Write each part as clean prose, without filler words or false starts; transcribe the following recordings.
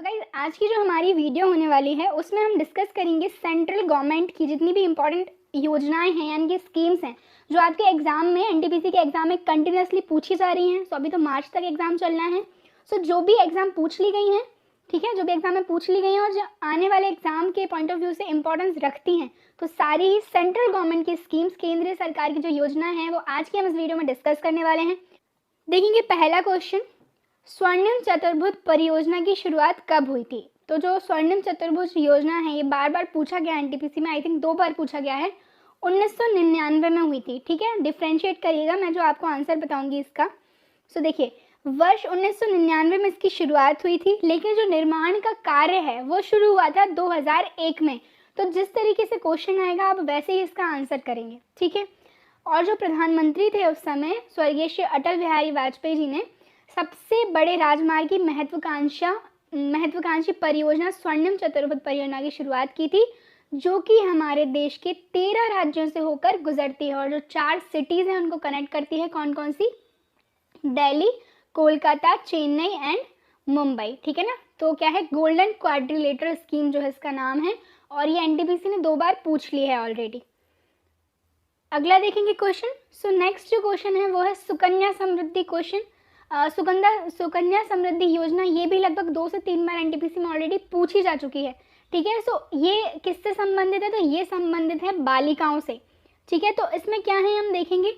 Guys आज की जो हमारी वीडियो होने वाली है उसमें हम डिस्कस करेंगे सेंट्रल गवर्नमेंट की जितनी भी इंपॉर्टेंट योजनाएं हैं यानी कि स्कीम्स हैं जो आपके एग्जाम में एनटीपीसी के एग्जाम में कंटिन्यूसली पूछी जा रही हैं। सो अभी तो मार्च तक एग्जाम चलना है। सो जो भी एग्जाम पूछ ली गई हैं, ठीक है, जो भी एग्जाम में पूछ ली गई हैं और जो आने वाले एग्जाम के पॉइंट ऑफ व्यू से इंपॉर्टेंस रखती हैं, तो सारी ही सेंट्रल गवर्नमेंट की स्कीम्स, केंद्रीय सरकार की जो योजना है वो आज की हम इस वीडियो में डिस्कस करने वाले हैं। देखेंगे पहला क्वेश्चन, स्वर्णिम चतुर्भुज परियोजना की शुरुआत कब हुई थी? तो जो स्वर्णिम चतुर्भुज योजना है ये बार बार पूछा गया एनटीपीसी में, आई थिंक 2 बार पूछा गया है। 1999 में हुई थी। ठीक है, डिफ्रेंशिएट करिएगा, मैं जो आपको आंसर बताऊंगी इसका। सो देखिए, वर्ष 1999 में इसकी शुरुआत हुई थी, लेकिन जो निर्माण का कार्य है वो शुरू हुआ था 2001 में। तो जिस तरीके से क्वेश्चन आएगा आप वैसे ही इसका आंसर करेंगे। ठीक है, और जो प्रधानमंत्री थे उस समय स्वर्गीय श्री अटल बिहारी वाजपेयी जी ने सबसे बड़े राजमार्ग की महत्वाकांक्षी परियोजना स्वर्णिम चतुर्भुज परियोजना की शुरुआत की थी, जो कि हमारे देश के 13 राज्यों से होकर गुजरती है और जो 4 सिटीज़ हैं उनको कनेक्ट करती है। कौन कौन सी? दिल्ली, कोलकाता, चेन्नई एंड मुंबई। ठीक है ना, तो क्या है, गोल्डन क्वाड्रिलेटरल स्कीम जो है इसका नाम है, और ये एनटीपीसी ने 2 बार पूछ ली है ऑलरेडी। अगला देखेंगे क्वेश्चन। सो नेक्स्ट जो क्वेश्चन है वो है सुकन्या समृद्धि क्वेश्चन। सुकन्या समृद्धि योजना ये भी लगभग 2 से 3 बार एनटीपीसी में ऑलरेडी पूछी जा चुकी है। ठीक है, सो ये किससे संबंधित है? तो ये संबंधित है बालिकाओं से। ठीक है, तो इसमें क्या है हम देखेंगे।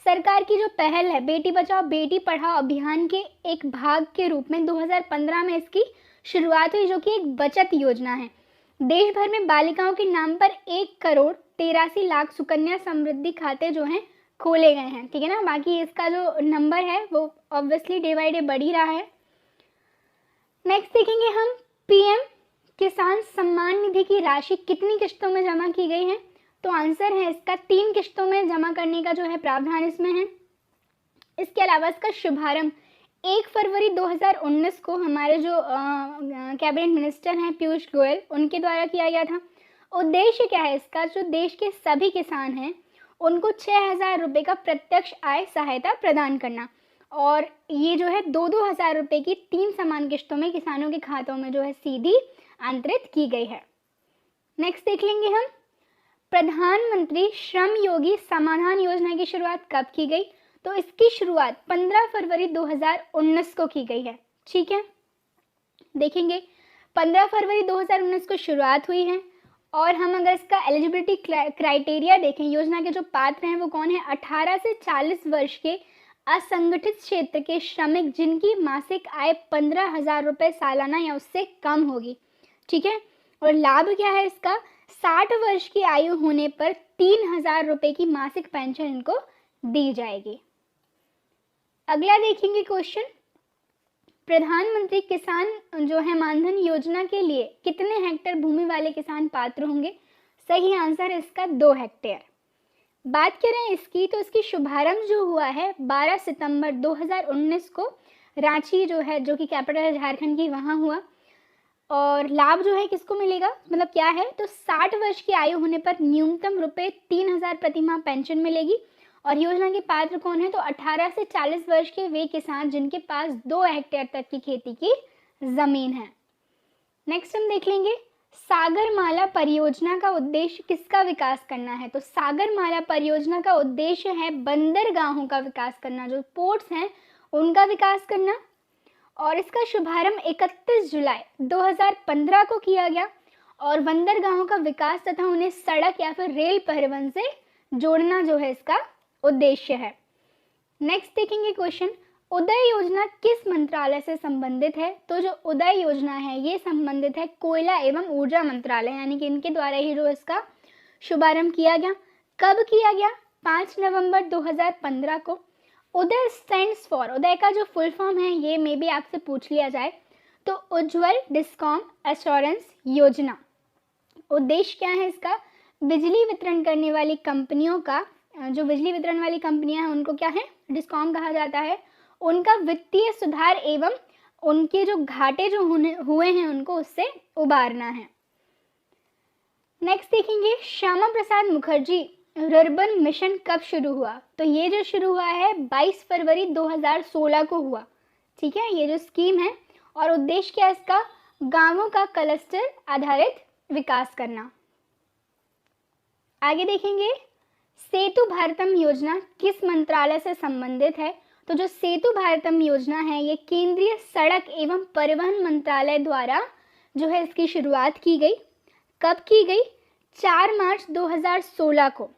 सरकार की जो पहल है बेटी बचाओ बेटी पढ़ाओ अभियान के एक भाग के रूप में 2015 में इसकी शुरुआत हुई, जो कि एक बचत योजना है। देश भर में बालिकाओं के नाम पर 1,83,00,000 सुकन्या समृद्धि खाते जो हैं खोले गए हैं। ठीक है ना, बाकी इसका जो नंबर है वो ऑब्वियसली डे बाई डे बढ़ ही रहा है। नेक्स्ट देखेंगे हम, पीएम किसान सम्मान निधि की राशि कितनी किश्तों में जमा की गई है? तो आंसर है इसका 3 किश्तों में जमा करने का जो है प्रावधान इसमें है। इसके अलावा इसका शुभारंभ 1 फरवरी 2019 को हमारे जो कैबिनेट मिनिस्टर हैं पीयूष गोयल उनके द्वारा किया गया था। उद्देश्य क्या है इसका? जो देश के सभी किसान हैं उनको 6,000 रुपये का प्रत्यक्ष आय सहायता प्रदान करना, और ये जो है 2-2 हज़ार रुपये की 3 समान किश्तों में किसानों के खातों में जो है सीधी अंतरित की गई है। नेक्स्ट देख लेंगे हम, प्रधानमंत्री श्रम योगी समाधान योजना की शुरुआत कब की गई? तो इसकी शुरुआत 15 फरवरी 2019 को की गई है। ठीक है, देखेंगे 15 फरवरी 2019 को शुरुआत हुई है, और हम अगर इसका एलिजिबिलिटी क्राइटेरिया देखें, योजना के जो पात्र हैं वो कौन है? 18 से 40 वर्ष के असंगठित क्षेत्र के श्रमिक जिनकी मासिक आय 15,000 रुपये सालाना या उससे कम होगी। ठीक है, और लाभ क्या है इसका? 60 वर्ष की आयु होने पर 3,000 रुपये की मासिक पेंशन इनको दी जाएगी। अगला देखेंगे क्वेश्चन, प्रधानमंत्री किसान जो है मानधन योजना के लिए कितने हेक्टेयर भूमि वाले किसान पात्र होंगे? सही आंसर है इसका 2 हेक्टेयर। बात करें इसकी, तो इसकी शुभारंभ जो हुआ है 12 सितंबर 2019 को रांची जो है, जो कि कैपिटल है झारखंड की, वहाँ हुआ। और लाभ जो है किसको मिलेगा, मतलब क्या है? तो 60 वर्ष की आयु होने पर न्यूनतम रुपये 3,000 प्रति माह पेंशन मिलेगी, और योजना के पात्र कौन है? तो 18 से 40 वर्ष के वे किसान जिनके पास 2 हेक्टेयर तक की खेती की जमीन है। नेक्स्ट हम देख लेंगे, सागरमाला परियोजना का उद्देश्य किसका विकास करना है? तो सागरमाला परियोजना का उद्देश्य है बंदरगाहों का विकास करना, जो पोर्ट्स हैं उनका विकास करना, और इसका शुभारंभ 31 जुलाई 2015 को किया गया, और बंदरगाहों का विकास तथा उन्हें सड़क या फिर रेल परिवहन से जोड़ना जो है इसका उद्देश्य है। नेक्स्ट देखेंगे क्वेश्चन, उदय योजना किस मंत्रालय से संबंधित है? तो जो उदय योजना है ये संबंधित है कोयला एवं ऊर्जा मंत्रालय, यानी कि इनके द्वारा ही जो इसका शुभारंभ किया गया। कब किया गया? 5 नवंबर 2015 को। उदय स्टैंड्स फॉर, उदय का जो फुल फॉर्म है ये मे भी आपसे पूछ लिया जाए, तो उज्ज्वल डिस्कॉम एश्योरेंस योजना। उद्देश्य क्या है इसका? बिजली वितरण करने वाली कंपनियों का, जो बिजली वितरण वाली कंपनियां हैं उनको क्या है? डिस्कॉम कहा जाता है। उनका वित्तीय सुधार एवं उनके जो घाटे जो हुए हैं उनको उससे उबारना है। नेक्स्ट देखेंगे, श्यामा प्रसाद मुखर्जी रुर्बन मिशन कब शुरू हुआ? तो ये जो शुरू हुआ है 22 फरवरी 2016 को हुआ। ठीक है, ये जो स्कीम है, और उद्देश्य क्या है इसका? गांवों का क्लस्टर आधारित विकास करना। आगे देखेंगे, सेतु भारतम योजना किस मंत्रालय से संबंधित है? तो जो सेतु भारतम योजना है ये केंद्रीय सड़क एवं परिवहन मंत्रालय द्वारा जो है इसकी शुरुआत की गई। कब की गई? 4 मार्च 2016 को।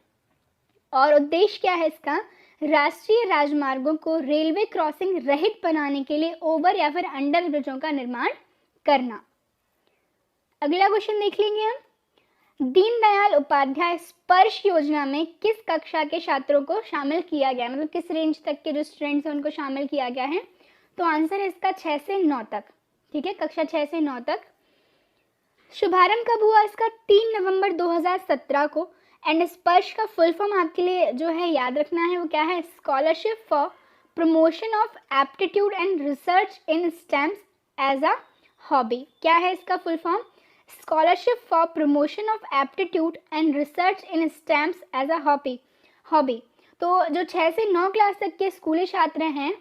और उद्देश्य क्या है इसका? राष्ट्रीय राजमार्गों को रेलवे क्रॉसिंग रहित बनाने के लिए ओवर या फिर अंडर ब्रिजों का निर्माण करना। अगला क्वेश्चन देख लेंगे हम, दीनदयाल उपाध्याय स्पर्श योजना में किस कक्षा के छात्रों को शामिल किया गया, मतलब किस रेंज तक के जो स्टूडेंट्स हैं उनको शामिल किया गया है? तो आंसर है इसका 6 से 9 तक। ठीक है, कक्षा 6 से 9 तक। शुभारंभ कब हुआ इसका? 3 नवंबर 2017 को। एंड स्पर्श का फुल फॉर्म आपके लिए जो है याद रखना है, वो क्या है? Scholarship for promotion of aptitude and research in stems as a hobby. क्या है इसका full form? Scholarship for promotion of aptitude and research in stems as a hobby. तो जो 6 से 9 क्लास तक के स्कूली छात्र हैं,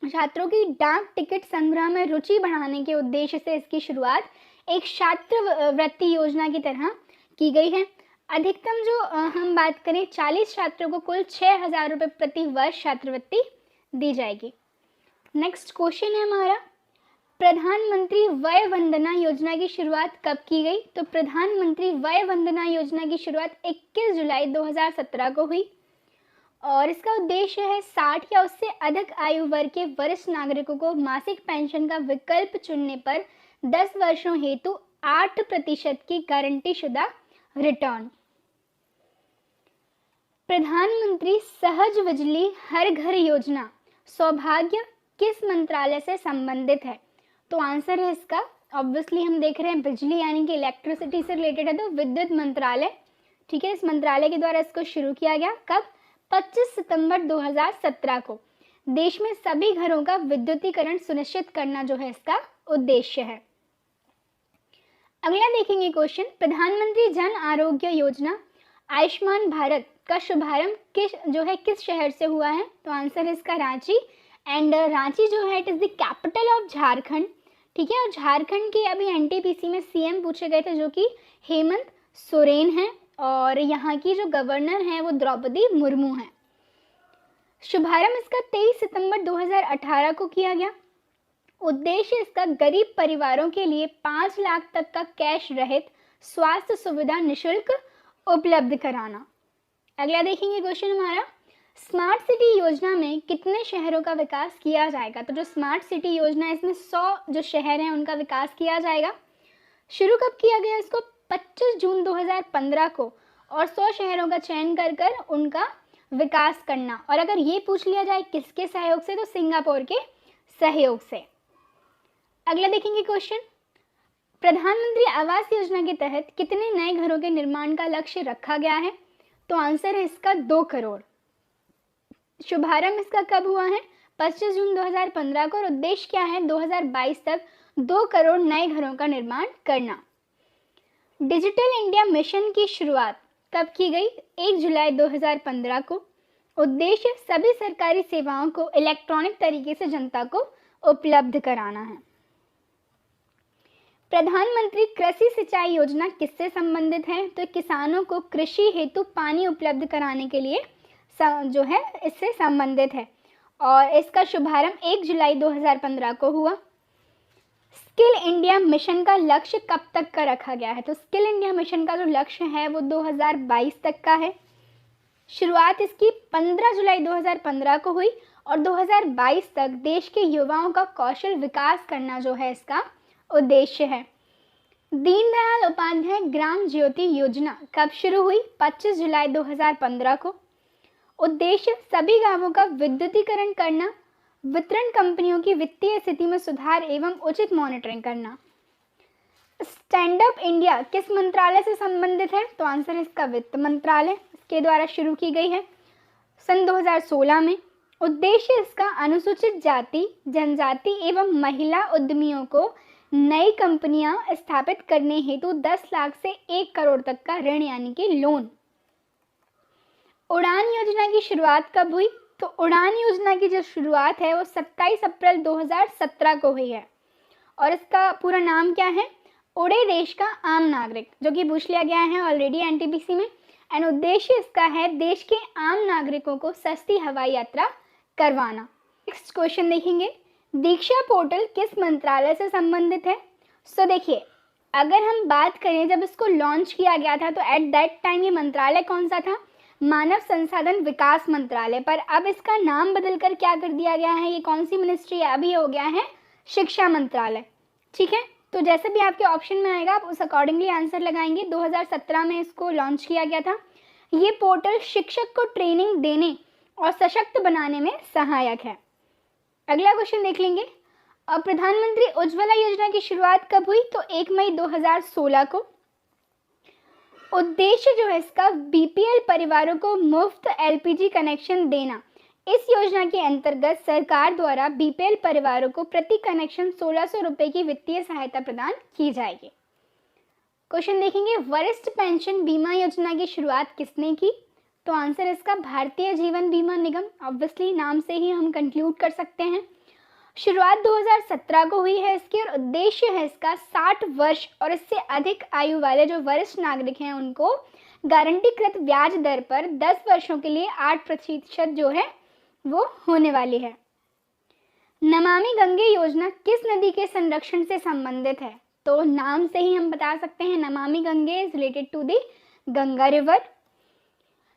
छात्रों की डाक टिकट संग्रह में रुचि बढ़ाने के उद्देश्य से इसकी शुरुआत एक छात्रवृत्ति योजना की तरह की गई है। अधिकतम जो हम बात करें 40 छात्रों को कुल 6,000 रुपये प्रति वर्ष छात्रवृत्ति दी जाएगी। नेक्स्ट क्वेश्चन है हमारा, प्रधानमंत्री वय वंदना योजना की शुरुआत कब की गई? तो प्रधानमंत्री वय वंदना योजना की शुरुआत 21 जुलाई 2017 को हुई और इसका उद्देश्य है 60 या उससे अधिक आयु वर्ग के वरिष्ठ नागरिकों को मासिक पेंशन का विकल्प चुनने पर 10 वर्षों हेतु 8% की गारंटी शुदा रिटर्न। प्रधानमंत्री सहज बिजली हर घर योजना सौभाग्य किस मंत्रालय से संबंधित है? तो आंसर है इसका, ऑब्वियसली हम देख रहे हैं बिजली यानी कि इलेक्ट्रिसिटी से रिलेटेड है, तो विद्युत मंत्रालय। ठीक है, इस मंत्रालय के द्वारा इसको शुरू किया गया। कब? 25 सितंबर 2017 को। देश में सभी घरों का विद्युतीकरण सुनिश्चित करना जो है इसका उद्देश्य है। अगला देखेंगे क्वेश्चन, प्रधानमंत्री जन आरोग्य योजना आयुष्मान भारत का शुभारंभ किस शहर से हुआ है? तो आंसर है इसका रांची। एंड रांची जो है it is the capital of Jharkhand. ठीक है, और झारखंड के अभी एनटीपीसी में सीएम पूछे गए थे जो कि हेमंत सोरेन हैं और यहाँ की जो गवर्नर हैं वो द्रौपदी मुर्मू हैं। शुभारंभ इसका 23 सितंबर 2018 को किया गया। उद्देश्य इसका गरीब परिवारों के लिए 5 लाख तक का कैश रहित स्वास्थ्य सुविधा निशुल्क उपलब्ध कराना। अगला देखेंगे क्वेश्चन हमारा, स्मार्ट सिटी योजना में कितने शहरों का विकास किया जाएगा? तो जो स्मार्ट सिटी योजना है इसमें 100 जो शहर हैं उनका विकास किया जाएगा। शुरू कब किया गया इसको? 25 जून 2015 को। और 100 शहरों का चयन कर उनका विकास करना। और अगर ये पूछ लिया जाए किसके सहयोग से, तो सिंगापुर के सहयोग से। अगला देखेंगे क्वेश्चन, प्रधानमंत्री आवास योजना के तहत कितने नए घरों के निर्माण का लक्ष्य रखा गया है? तो आंसर है इसका 2 करोड़। शुभारंभ इसका कब हुआ है? 25 जून 2015 को। और उद्देश्य क्या है? 2022 तक 2 करोड़ नए घरों का निर्माण करना। डिजिटल इंडिया मिशन की शुरुआत कब की गई? 1 जुलाई 2015 को। उद्देश्य सभी सरकारी सेवाओं को इलेक्ट्रॉनिक तरीके से जनता को उपलब्ध कराना है। प्रधानमंत्री कृषि सिंचाई योजना किससे संबंधित है? तो किसानों को कृषि हेतु पानी उपलब्ध कराने के लिए जो है इससे संबंधित है और इसका शुभारंभ 1 जुलाई 2015 को हुआ। स्किल इंडिया मिशन का लक्ष्य कब तक का रखा गया है? तो स्किल इंडिया मिशन का जो लक्ष्य है वो 2022 तक का है। शुरुआत इसकी 15 जुलाई 2015 को हुई और 2022 तक देश के युवाओं का कौशल विकास करना जो है इसका उद्देश्य है। दीनदयाल उपाध्याय ग्राम ज्योति योजना कब शुरू हुई? 25 जुलाई 2015 को। उद्देश्य सभी गांवों का विद्युतीकरण करना, वितरण कंपनियों की वित्तीय स्थिति में सुधार एवं उचित मॉनिटरिंग करना। स्टैंड अप इंडिया किस मंत्रालय से संबंधित है? तो आंसर है इसका वित्त मंत्रालय के द्वारा शुरू की गई है सन 2016 में। उद्देश्य इसका अनुसूचित जाति, जनजाति एवं महिला उद्यमियों को नई कंपनियां स्थापित करने हेतु 10 लाख से 1 करोड़ तक का ऋण यानी कि लोन। उड़ान योजना की शुरुआत कब हुई? तो उड़ान योजना की जो शुरुआत है वो 27 अप्रैल 2017 को हुई है और इसका पूरा नाम क्या है? उड़े देश का आम नागरिक, जो कि पूछ लिया गया है ऑलरेडी एनटीपीसी में। एंड उद्देश्य इसका है देश के आम नागरिकों को सस्ती हवाई यात्रा करवाना। नेक्स्ट क्वेश्चन देखेंगे, दीक्षा पोर्टल किस मंत्रालय से संबंधित है? सो देखिए, अगर हम बात करें जब इसको लॉन्च किया गया था तो एट दैट टाइम ये मंत्रालय कौन सा था? मानव संसाधन विकास मंत्रालय। पर अब इसका नाम बदलकर क्या कर दिया गया है? ये कौन सी मिनिस्ट्री है? अभी हो गया है शिक्षा मंत्रालय। ठीक है, तो जैसे भी आपके ऑप्शन में आएगा आप उस अकॉर्डिंगली आंसर लगाएंगे। 2017 में इसको लॉन्च किया गया था। ये पोर्टल शिक्षक को ट्रेनिंग देने और सशक्त बनाने में सहायक है। अगला क्वेश्चन देख लेंगे, प्रधानमंत्री उज्ज्वला योजना की शुरुआत कब हुई? तो 1 मई 2016 को। उद्देश्य जो है इसका बीपीएल परिवारों को मुफ्त एलपीजी कनेक्शन देना। इस योजना के अंतर्गत सरकार द्वारा बीपीएल परिवारों को प्रति कनेक्शन 1600 रुपए की वित्तीय सहायता प्रदान की जाएगी। क्वेश्चन देखेंगे, वरिष्ठ पेंशन बीमा योजना की शुरुआत किसने की? तो आंसर इसका भारतीय जीवन बीमा निगम। ऑब्वियसली नाम से ही हम कंक्लूड कर सकते हैं। शुरुआत 2017 को हुई है इसकी, और उद्देश्य है इसका 60 वर्ष और इससे अधिक आयु वाले जो वरिष्ठ नागरिक हैं उनको गारंटीकृत ब्याज दर पर 10 वर्षों के लिए 8% जो है वो होने वाली है। नमामि गंगे योजना किस नदी के संरक्षण से संबंधित है? तो नाम से ही हम बता सकते हैं Namami Gange is related to the Ganga river.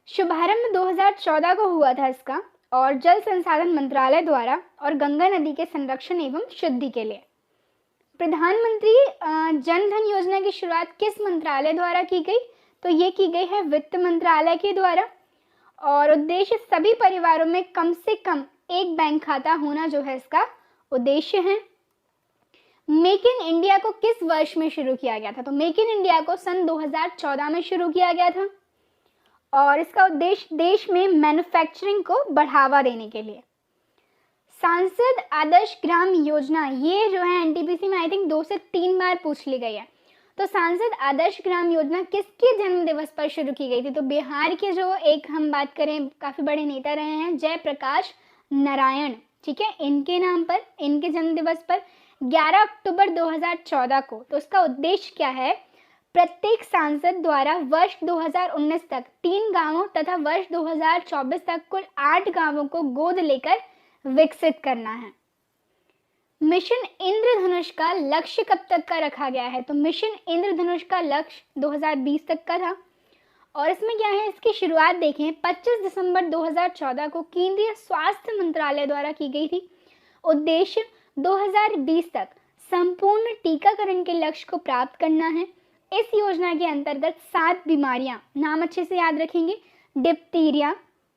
शुभारंभ 2014 को हुआ था इसका, और जल संसाधन मंत्रालय द्वारा, और गंगा नदी के संरक्षण एवं शुद्धि के लिए। प्रधानमंत्री जन धन योजना की शुरुआत किस मंत्रालय द्वारा की गई? तो ये की गई है वित्त मंत्रालय के द्वारा, और उद्देश्य सभी परिवारों में कम से कम एक बैंक खाता होना जो है इसका उद्देश्य है। मेक इन इंडिया को किस वर्ष में शुरू किया गया था? तो मेक इन इंडिया को सन 2014 में शुरू किया गया था, और इसका उद्देश्य देश में मैन्युफैक्चरिंग को बढ़ावा देने के लिए। सांसद आदर्श ग्राम योजना, ये जो है एनटीपीसी में आई थिंक 2 से 3 बार पूछ ली गई है। तो सांसद आदर्श ग्राम योजना किसके जन्म दिवस पर शुरू की गई थी? तो बिहार के जो एक हम बात करें काफी बड़े नेता रहे हैं जयप्रकाश नारायण, ठीक है, इनके नाम पर, इनके जन्म दिवस पर 11 अक्टूबर 2014 को। तो इसका उद्देश्य क्या है? प्रत्येक सांसद द्वारा वर्ष 2019 तक 3 गांवों तथा वर्ष 2024 तक कुल 8 गांवों को गोद लेकर विकसित करना है। मिशन इंद्रधनुष का लक्ष्य कब तक का रखा गया है? तो मिशन इंद्रधनुष का लक्ष्य 2020 तक का था, और इसमें क्या है, इसकी शुरुआत देखें 25 दिसंबर 2014 को केंद्रीय स्वास्थ्य मंत्रालय द्वारा की गई थी। उद्देश्य 2020 तक संपूर्ण टीकाकरण के लक्ष्य को प्राप्त करना है। इस योजना के अंतर्गत 7 बीमारियां, नाम अच्छे से याद रखेंगे, डिप्थीरिया,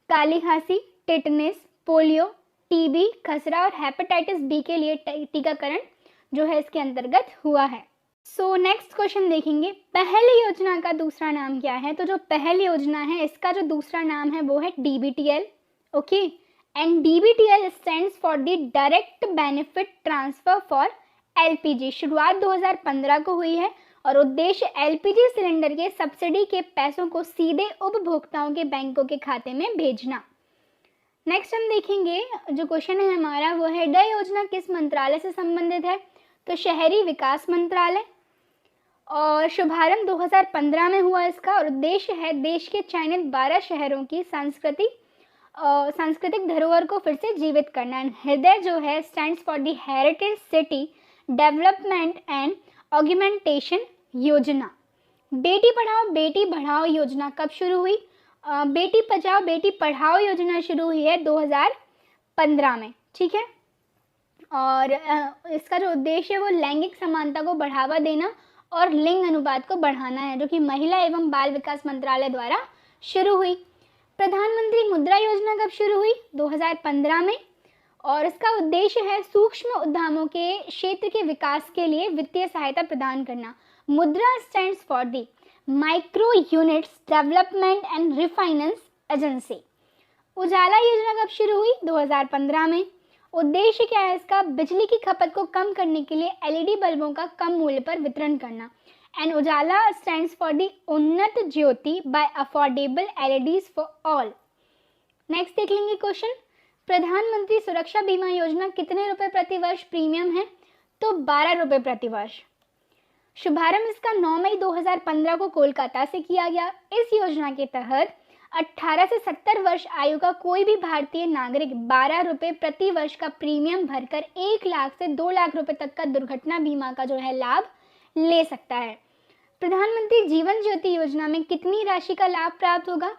काली खांसी, टिटनेस, पोलियो, टीबी, खसरा और हेपेटाइटिस बी के लिए टीकाकरण जो है इसके अंतर्गत हुआ है। सो नेक्स्ट क्वेश्चन देखेंगे, पहल योजना का दूसरा नाम क्या है? तो जो पहल योजना है इसका जो दूसरा नाम है वो है DBTL. Okay, and DBTL stands for the direct benefit transfer for LPG. शुरुआत 2015 को हुई है, और उद्देश्य एलपीजी सिलेंडर के सब्सिडी के पैसों को सीधे उपभोक्ताओं के बैंकों के खाते में भेजना। नेक्स्ट हम देखेंगे जो क्वेश्चन है हमारा वो है, ड योजना किस मंत्रालय से संबंधित है? तो शहरी विकास मंत्रालय, और शुभारंभ 2015 में हुआ इसका, और उद्देश्य है देश के चयनित 12 शहरों की सांस्कृतिक धरोहर को फिर से जीवित करना। हृदय जो है stands for the heritage city development and augmentation योजना। बेटी बढ़ाओ योजना कब शुरू हुई? बेटी बचाओ बेटी पढ़ाओ योजना शुरू हुई है 2015 में, ठीक है, और इसका जो उद्देश्य है वो लैंगिक समानता को बढ़ावा देना और लिंग अनुपात को बढ़ाना है, जो कि महिला एवं बाल विकास मंत्रालय द्वारा शुरू हुई। प्रधानमंत्री मुद्रा योजना कब शुरू हुई? 2015 में, और इसका उद्देश्य है सूक्ष्म उद्यमों के क्षेत्र के विकास के लिए वित्तीय सहायता प्रदान करना। MUDRA stands for the micro units development and refinance agency. Ujala योजना कब शुरू हुई? 2015 में। उद्देश्य क्या है इसका? बिजली की खपत को कम करने के लिए एलईडी बल्बों का कम मूल्य पर वितरण करना। And Ujala stands for the Unnat Jyoti by affordable LEDs for all. Next देख लेंगे क्वेश्चन, प्रधानमंत्री सुरक्षा बीमा योजना कितने रुपए प्रति वर्ष प्रीमियम है? तो 12 रुपये प्रति वर्ष। शुभारंभ इसका 9 मई 2015 को कोलकाता से किया गया। इस योजना के तहत 18 से 70 वर्ष आयु का कोई भी भारतीय नागरिक 12 रुपये प्रति वर्ष का प्रीमियम भरकर 1 लाख से 2 लाख रुपए तक का दुर्घटना बीमा का जो है लाभ ले सकता है। प्रधानमंत्री जीवन ज्योति योजना में कितनी राशि का लाभ प्राप्त होगा?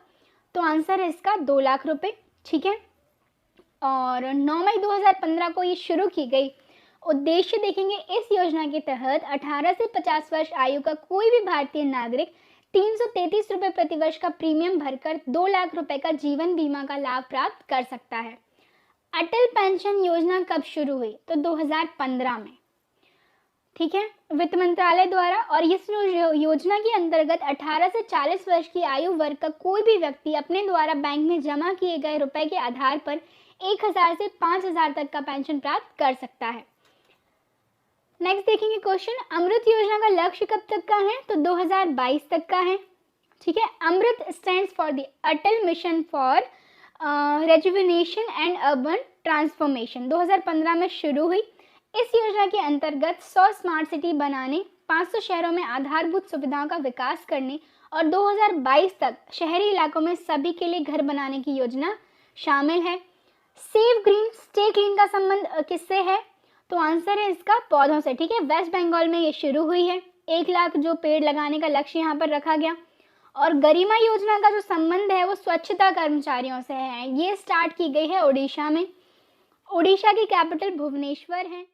तो आंसर है इसका 2 लाख रुपए। ठीक है, और 9 मई 2015 को ये शुरू की गई। उद्देश्य देखेंगे, इस योजना के तहत 18 से 50 वर्ष आयु का कोई भी भारतीय नागरिक 333 रुपये प्रति वर्ष का प्रीमियम भरकर 2 लाख रुपए का जीवन बीमा का लाभ प्राप्त कर सकता है। अटल पेंशन योजना कब शुरू हुई? तो 2015 में। ठीक है, वित्त मंत्रालय द्वारा। और इस योजना के अंतर्गत 18 से 40 वर्ष की आयु वर्ग का कोई भी व्यक्ति अपने द्वारा बैंक में जमा किए गए रुपए के आधार पर 1000 से 5000 तक का पेंशन प्राप्त कर सकता है। नेक्स्ट देखेंगे क्वेश्चन, अमृत योजना का लक्ष्य कब तक का है? तो 2022 तक का है। ठीक है, AMRUT stands for the Atal mission for rejuvenation and urban transformation. 2015 में शुरू हुई। इस योजना के अंतर्गत 100 स्मार्ट सिटी बनाने, 500 शहरों में आधारभूत सुविधाओं का विकास करने और 2022 तक शहरी इलाकों में सभी के लिए घर बनाने की योजना शामिल है। सेव ग्रीन स्टे क्लीन का संबंध किससे है? तो आंसर है इसका पौधों से। ठीक है, वेस्ट बंगाल में ये शुरू हुई है। 1 लाख जो पेड़ लगाने का लक्ष्य यहाँ पर रखा गया। और गरिमा योजना का जो संबंध है वो स्वच्छता कर्मचारियों से है। ये स्टार्ट की गई है उड़ीसा में। उड़ीसा की कैपिटल भुवनेश्वर है।